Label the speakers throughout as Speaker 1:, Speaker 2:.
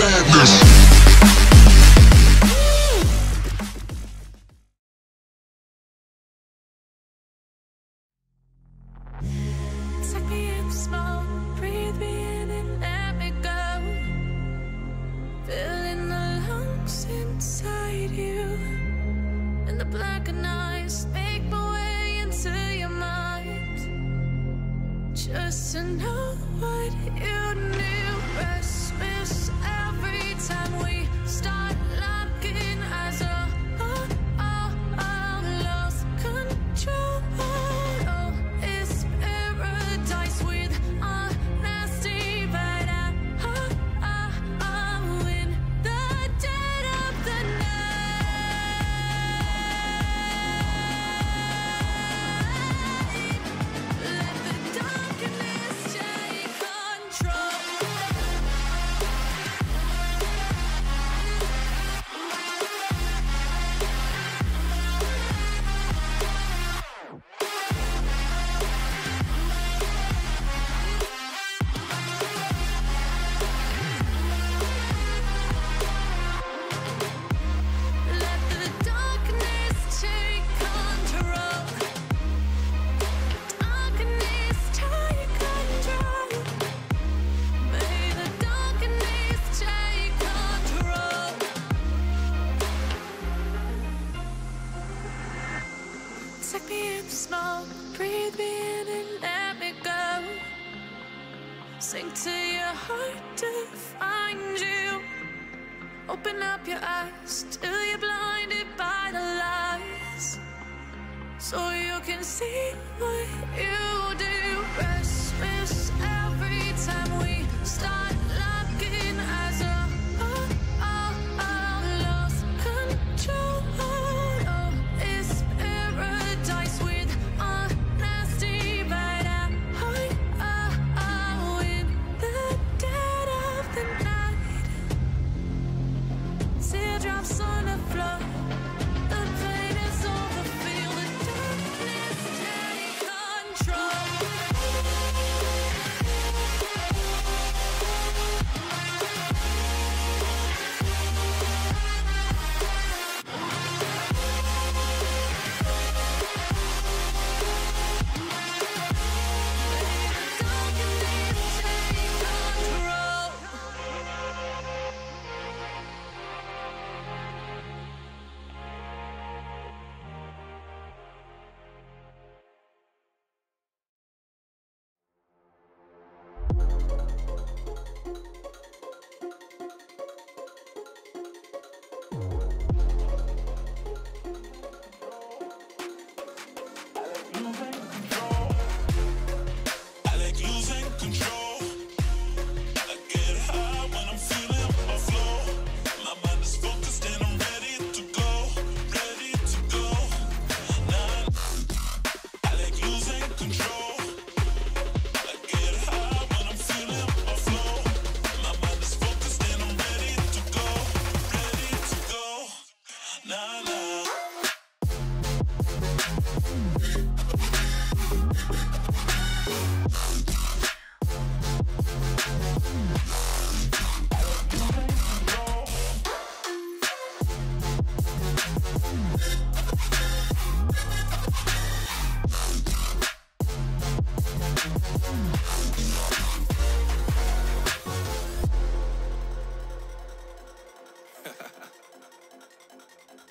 Speaker 1: madness.
Speaker 2: Take me in the smoke, breathe me in and let me go. Filling the lungs inside you, and the blackened eyes make my way into your mind. Just to know what you knew. Restless every time we start locking eyes. Lost control. Take me in the smoke, breathe me in and let me go. Sink to your heart to find you. Open up your eyes till you're blinded by the lies, so you can see what you do. Restless every time we start locking eyes. Lost control. Teardrops on the floor. The pain is over. Feel the darkness take control.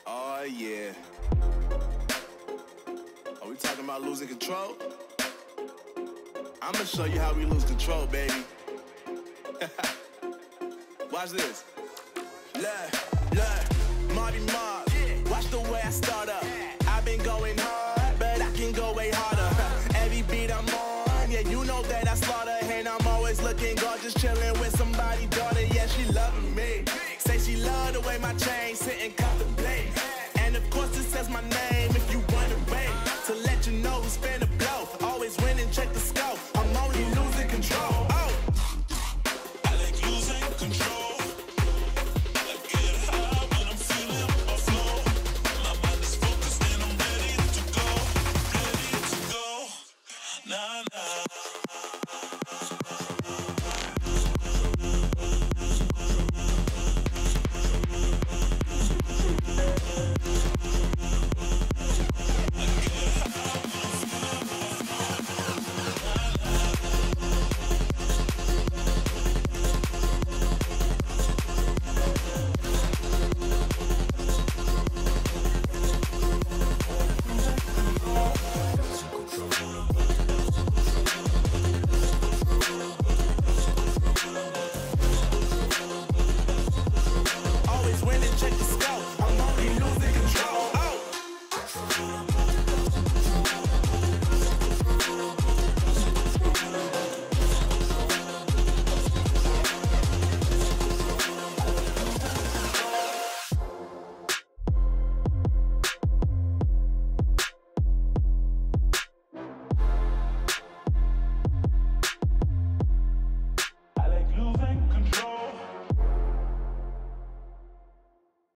Speaker 3: Oh yeah. Are we talking about losing control? I'm gonna show you how we lose control, baby. Watch this. Look, Marty Mark. Watch the way I start up. I've been going hard, but I can go way harder. Every beat I'm on, yeah, you know that I slaughter. And I'm always looking gorgeous, chilling with somebody's daughter. Yeah, she loving me. Say she love the way my chain sit and contemplate. And of course it says my name.